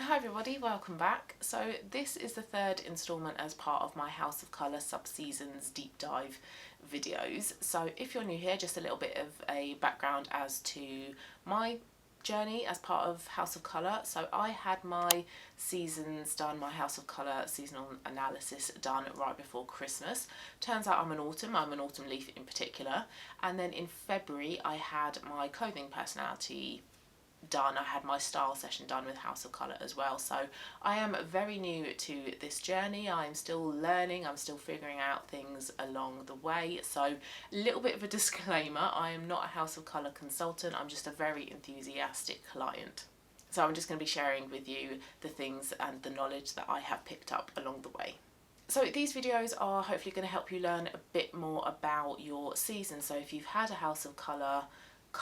Hi everybody, welcome back. So this is the third instalment as part of my House of Colour Subseasons deep dive videos. So if you're new here, just a little bit of a background as to my journey as part of House of Colour. So I had my seasons done, my House of Colour seasonal analysis done right before Christmas. Turns out I'm an autumn leaf in particular. And then in February I had my clothing personality done. I had my style session done with House of Colour as well. So I am very new to this journey. I'm still learning, I'm still figuring out things along the way. So a little bit of a disclaimer, I am not a House of Colour consultant, I'm just a very enthusiastic client. So I'm just going to be sharing with you the things and the knowledge that I have picked up along the way. So these videos are hopefully going to help you learn a bit more about your season. So if you've had a House of Colour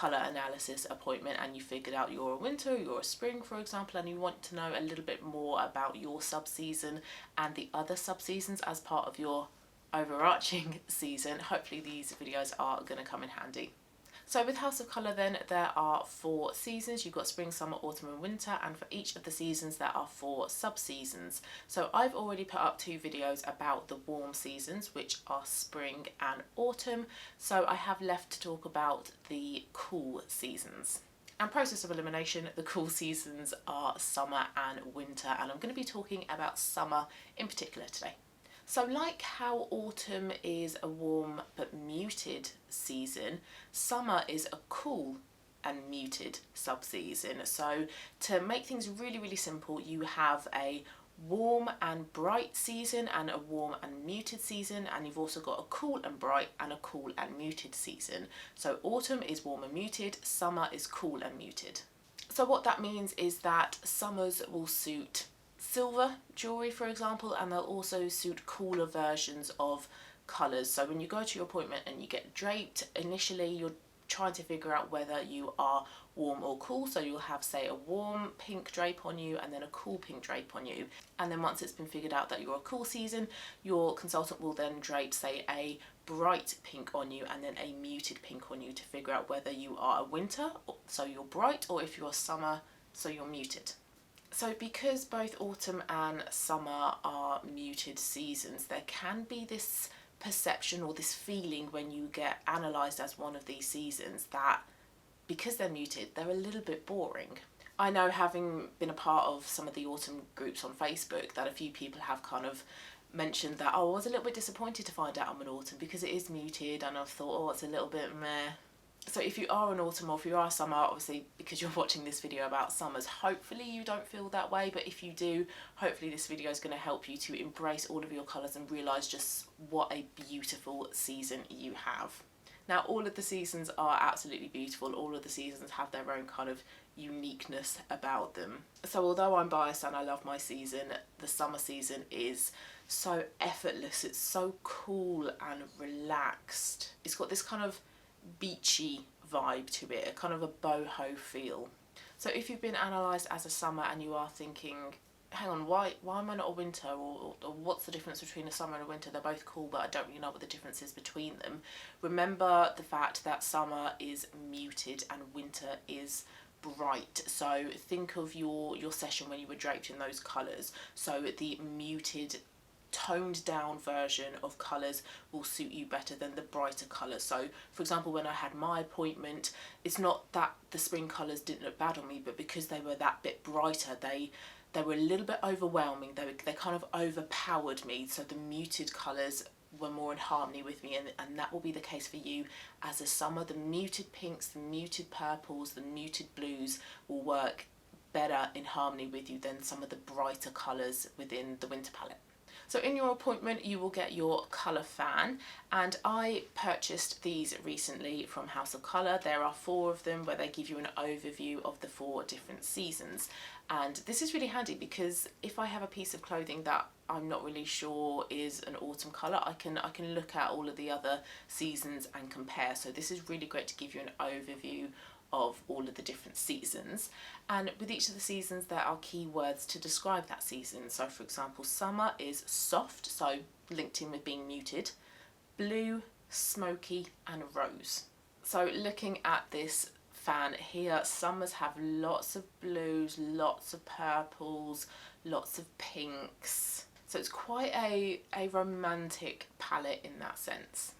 analysis appointment and you figured out you're a winter, you're a spring for example, and you want to know a little bit more about your sub-season and the other sub-seasons as part of your overarching season, hopefully these videos are going to come in handy. So with House of Colour then, there are 4 seasons. You've got spring, summer, autumn and winter, and for each of the seasons there are 4 sub-seasons. So I've already put up 2 videos about the warm seasons, which are spring and autumn. So I have left to talk about the cool seasons. And process of elimination, the cool seasons are summer and winter, and I'm going to be talking about summer in particular today. So like how autumn is a warm but muted season, summer is a cool and muted sub-season. So to make things really simple, you have a warm and bright season and a warm and muted season, and you've also got a cool and bright and a cool and muted season. So autumn is warm and muted, summer is cool and muted. So what that means is that summers will suit silver jewellery for example, and they'll also suit cooler versions of colours. So when you go to your appointment and you get draped, initially you're trying to figure out whether you are warm or cool. So you'll have, say, a warm pink drape on you and then a cool pink drape on you, and then once it's been figured out that you're a cool season, your consultant will then drape, say, a bright pink on you and then a muted pink on you to figure out whether you are a winter, so you're bright, or if you're summer, so you're muted. So because both autumn and summer are muted seasons, there can be this perception or this feeling when you get analysed as one of these seasons that because they're muted, they're a little bit boring. I know, having been a part of some of the autumn groups on Facebook, that a few people have kind of mentioned that, oh, I was a little bit disappointed to find out I'm an autumn because it is muted, and I've thought, oh, it's a little bit meh. So if you are an autumn or if you are a summer, obviously because you're watching this video about summers, hopefully you don't feel that way, but if you do, hopefully this video is going to help you to embrace all of your colours and realise just what a beautiful season you have. Now, all of the seasons are absolutely beautiful, all of the seasons have their own kind of uniqueness about them. So although I'm biased and I love my season, the summer season is so effortless, it's so cool and relaxed. It's got this kind of beachy vibe to it, a kind of a boho feel. So if you've been analysed as a summer and you are thinking, hang on, why am I not a winter, or what's the difference between a summer and a winter? They're both cool, but I don't really know what the difference is between them. Remember the fact that summer is muted and winter is bright. So think of your session when you were draped in those colours. So the muted, toned down version of colours will suit you better than the brighter colours. So for example, when I had my appointment, it's not that the spring colours didn't look bad on me, but because they were that bit brighter, they were a little bit overwhelming. They kind of overpowered me, so the muted colours were more in harmony with me, and that will be the case for you as a summer. The muted pinks, the muted purples, the muted blues will work better in harmony with you than some of the brighter colours within the winter palette. So in your appointment you will get your colour fan, and I purchased these recently from House of Colour. There are 4 of them where they give you an overview of the 4 different seasons, and this is really handy because if I have a piece of clothing that I'm not really sure is an autumn colour, I can look at all of the other seasons and compare. So this is really great to give you an overview of all of the different seasons, and with each of the seasons there are keywords to describe that season. So for example, summer is soft, so linked in with being muted, blue, smoky and rose. So looking at this fan here. Summers have lots of blues, lots of purples, lots of pinks. So it's quite a romantic palette in that sense.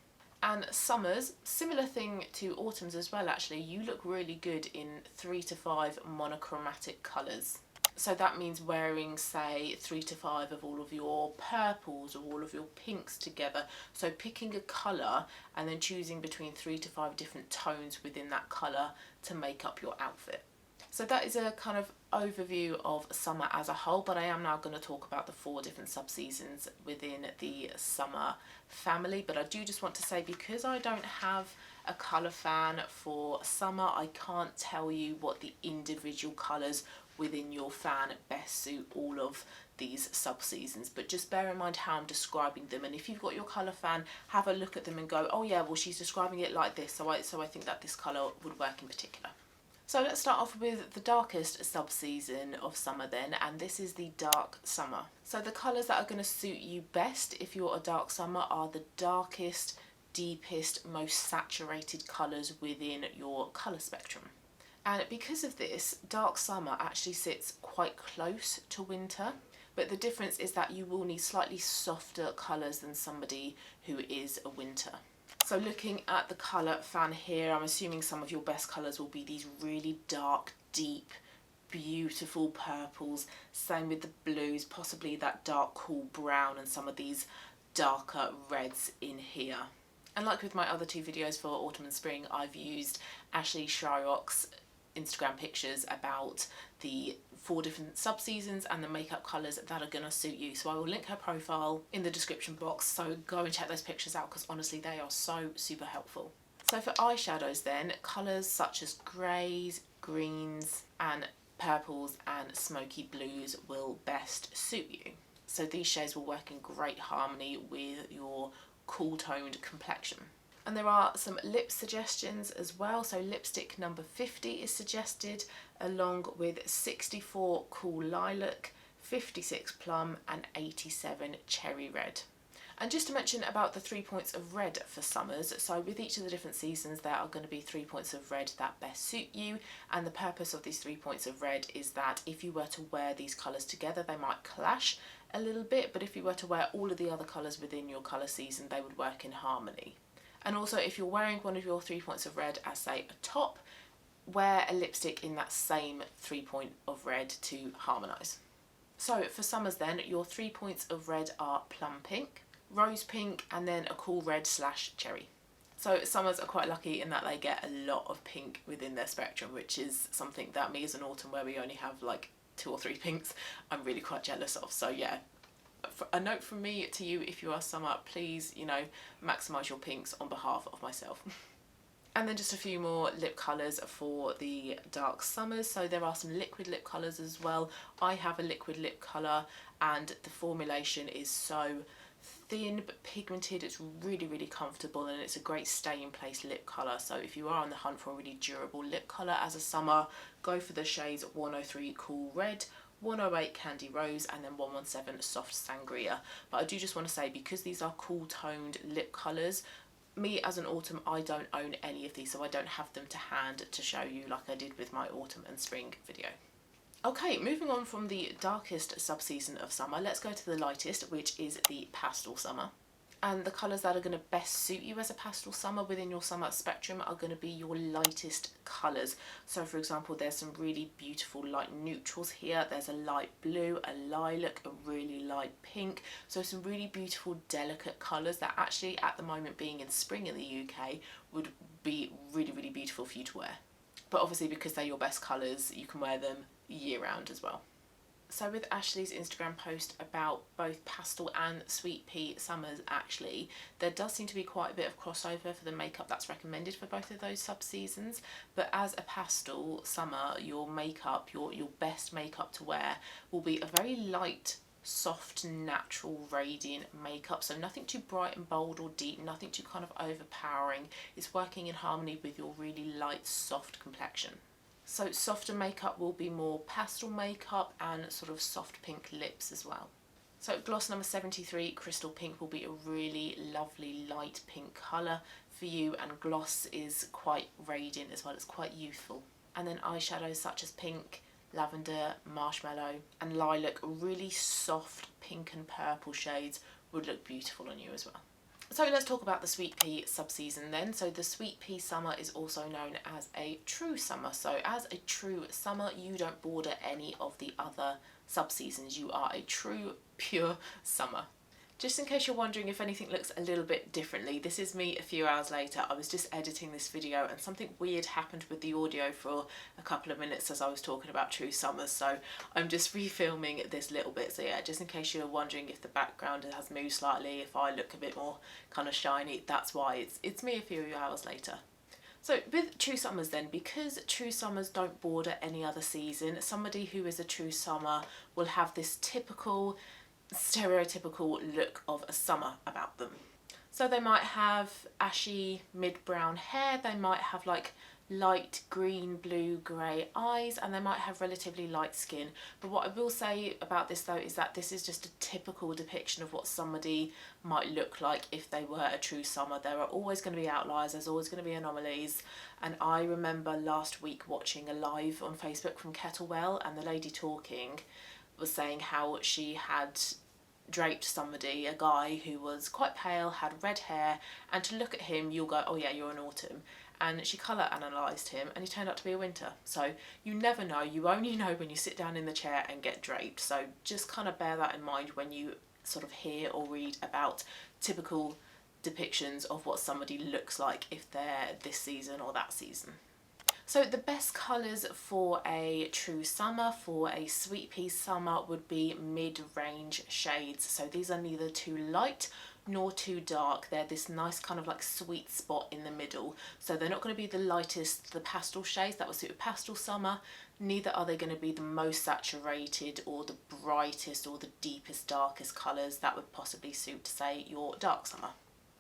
And summers, similar thing to autumns as well actually, you look really good in 3 to 5 monochromatic colours. So that means wearing, say, 3 to 5 of all of your purples or all of your pinks together. So picking a colour and then choosing between 3 to 5 different tones within that colour to make up your outfit. So that is a kind of overview of summer as a whole, but I am now going to talk about the 4 different subseasons within the summer family. But I do just want to say, because I don't have a colour fan for summer, I can't tell you what the individual colours within your fan best suit all of these subseasons, but just bear in mind how I'm describing them. And if you've got your colour fan, have a look at them and go, oh yeah, well she's describing it like this, so I think that this colour would work in particular. So let's start off with the darkest subseason of summer then, and this is the dark summer. So the colours that are going to suit you best if you're a dark summer are the darkest, deepest, most saturated colours within your colour spectrum. And because of this, dark summer actually sits quite close to winter, but the difference is that you will need slightly softer colours than somebody who is a winter. So looking at the colour fan here, I'm assuming some of your best colours will be these really dark, deep, beautiful purples. Same with the blues, possibly that dark, cool brown and some of these darker reds in here. And like with my other 2 videos for autumn and spring, I've used Ashley Shryock's Instagram pictures about the 4 different subseasons and the makeup colours that are going to suit you. So I will link her profile in the description box, so go and check those pictures out because honestly they are so super helpful. So for eyeshadows then, colours such as greys, greens and purples and smoky blues will best suit you. So these shades will work in great harmony with your cool toned complexion. And there are some lip suggestions as well. So lipstick number 50 is suggested, along with 64 Cool Lilac, 56 Plum and 87 Cherry Red. And just to mention about the 3 points of red for summers, so with each of the different seasons there are going to be 3 points of red that best suit you, and the purpose of these 3 points of red is that if you were to wear these colours together they might clash a little bit, but if you were to wear all of the other colours within your colour season they would work in harmony. And also if you're wearing one of your 3 points of red as say a top, wear a lipstick in that same 3 point of red to harmonise. So for summers then, your 3 points of red are plum pink, rose pink and then a cool red / cherry. So summers are quite lucky in that they get a lot of pink within their spectrum, which is something that me as an autumn where we only have like 2 or 3 pinks, I'm really quite jealous of. So yeah, a note from me to you, if you are summer, please, you know, maximise your pinks on behalf of myself. And then just a few more lip colours for the dark summers. So there are some liquid lip colours as well. I have a liquid lip colour and the formulation is so thin but pigmented. It's really comfortable and it's a great stay in place lip colour. So if you are on the hunt for a really durable lip colour as a summer, go for the shades 103 Cool Red, 108 Candy Rose and then 117 Soft Sangria. But I do just want to say, because these are cool toned lip colours, me as an autumn, I don't own any of these, so I don't have them to hand to show you like I did with my autumn and spring video. Okay, moving on from the darkest subseason of summer, let's go to the lightest, which is the pastel summer. And the colours that are going to best suit you as a pastel summer within your summer spectrum are going to be your lightest colours. So for example, there's some really beautiful light neutrals here. There's a light blue, a lilac, a really light pink. So some really beautiful delicate colours that actually at the moment, being in spring in the UK, would be really beautiful for you to wear. But obviously because they're your best colours, you can wear them year round as well. So with Ashley's Instagram post about both pastel and sweet pea summers, actually, there does seem to be quite a bit of crossover for the makeup that's recommended for both of those sub-seasons. But as a pastel summer, your makeup, your best makeup to wear will be a very light, soft, natural, radiant makeup. So nothing too bright and bold or deep, nothing too kind of overpowering. It's working in harmony with your really light, soft complexion. So softer makeup will be more pastel makeup and sort of soft pink lips as well. So gloss number 73, Crystal Pink, will be a really lovely light pink colour for you, and gloss is quite radiant as well, it's quite youthful. And then eyeshadows such as pink, lavender, marshmallow and lilac, really soft pink and purple shades, would look beautiful on you as well. So let's talk about the Sweet Pea Subseason then. So the Sweet Pea Summer is also known as a true summer. So as a true summer, you don't border any of the other subseasons. You are a true, pure summer. Just in case you're wondering if anything looks a little bit differently, this is me a few hours later. I was just editing this video and something weird happened with the audio for a couple of minutes as I was talking about true summers, so I'm just refilming this little bit. So yeah, just in case you're wondering if the background has moved slightly, if I look a bit more kind of shiny, that's why. It's me a few hours later. So with true summers then, because true summers don't border any other season, somebody who is a true summer will have this typical stereotypical look of a summer about them. So they might have ashy mid-brown hair, they might have like light green, blue, grey eyes, and they might have relatively light skin. But what I will say about this though is that this is just a typical depiction of what somebody might look like if they were a true summer. There are always going to be outliers, there's always going to be anomalies, and I remember last week watching a live on Facebook from Kettlewell, and the lady talking was saying how she had draped somebody, a guy who was quite pale, had red hair, and to look at him you'll go, oh yeah, you're an autumn. And she colour analysed him and he turned out to be a winter. So you never know, you only know when you sit down in the chair and get draped. So just kind of bear that in mind when you sort of hear or read about typical depictions of what somebody looks like if they're this season or that season. So the best colours for a true summer, for a Sweet Pea Summer, would be mid-range shades. So these are neither too light nor too dark. They're this nice kind of like sweet spot in the middle. So they're not going to be the lightest, the pastel shades that would suit a pastel summer. Neither are they going to be the most saturated or the brightest or the deepest, darkest colours that would possibly suit, say, your dark summer.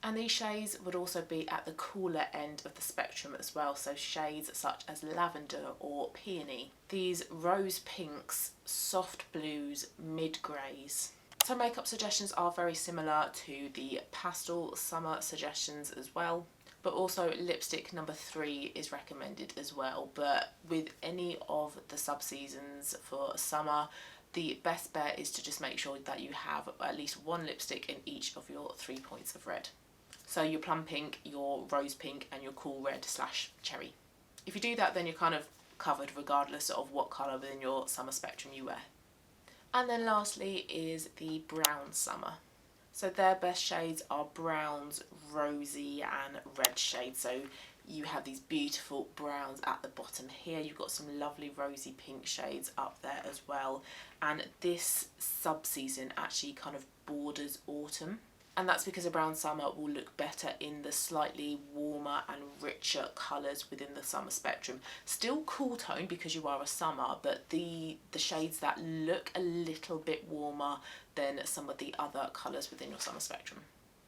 And these shades would also be at the cooler end of the spectrum as well, so shades such as lavender or peony. These rose pinks, soft blues, mid-greys. So makeup suggestions are very similar to the pastel summer suggestions as well, but also lipstick number 3 is recommended as well. But with any of the sub-seasons for summer, the best bet is to just make sure that you have at least one lipstick in each of your 3 points of red. So your plum pink, your rose pink and your cool red / cherry. If you do that, then you're kind of covered regardless of what colour within your summer spectrum you wear. And then lastly is the brown summer. So their best shades are browns, rosy and red shades. So you have these beautiful browns at the bottom here. You've got some lovely rosy pink shades up there as well. And this sub-season actually kind of borders autumn. And that's because a brown summer will look better in the slightly warmer and richer colours within the summer spectrum. Still cool tone because you are a summer, but the shades that look a little bit warmer than some of the other colours within your summer spectrum.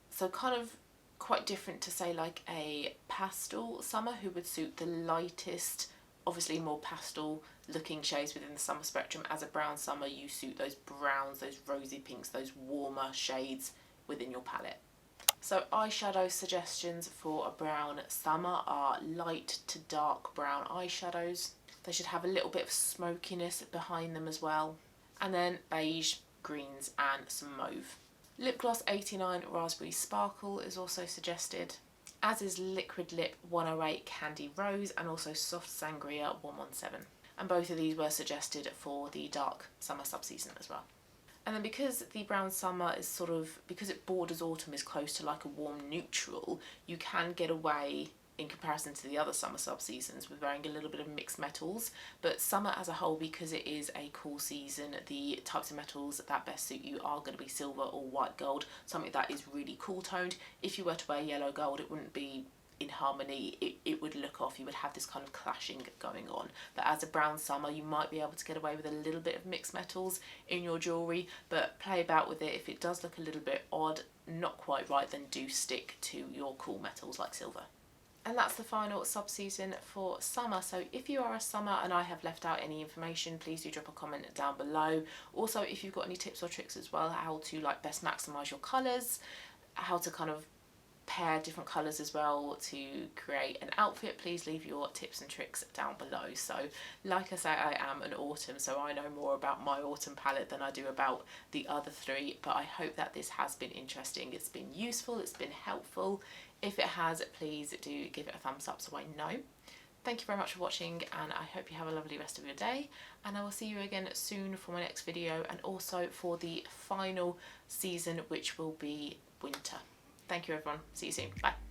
So kind of quite different to say like a pastel summer who would suit the lightest, obviously more pastel looking shades within the summer spectrum. As a brown summer you suit those browns, those rosy pinks, those warmer shades within your palette. So eyeshadow suggestions for a brown summer are light to dark brown eyeshadows. They should have a little bit of smokiness behind them as well. And then beige, greens and some mauve. Lip gloss 89 Raspberry Sparkle is also suggested, as is Liquid Lip 108 Candy Rose and also Soft Sangria 117. And both of these were suggested for the dark summer subseason as well. And then because the brown summer is sort of, because it borders autumn, is close to like a warm neutral, you can get away in comparison to the other summer sub-seasons with wearing a little bit of mixed metals. But summer as a whole, because it is a cool season, the types of metals that best suit you are going to be silver or white gold, something that is really cool toned. If you were to wear yellow gold, it wouldn't be in harmony, it would look off, you would have this kind of clashing going on. But as a brown summer you might be able to get away with a little bit of mixed metals in your jewellery, but play about with it. If it does look a little bit odd, not quite right, then do stick to your cool metals like silver. And that's the final sub-season for summer. So if you are a summer and I have left out any information, please do drop a comment down below. Also, if you've got any tips or tricks as well, how to like best maximize your colors, how to kind of pair different colors as well to create an outfit, please leave your tips and tricks down below. So like I say, I am an autumn, so I know more about my autumn palette than I do about the other three, but I hope that this has been interesting, it's been useful, it's been helpful. If it has, please do give it a thumbs up so I know. Thank you very much for watching, and I hope you have a lovely rest of your day, and I will see you again soon for my next video, and also for the final season, which will be winter. Thank you everyone. See you soon. Bye.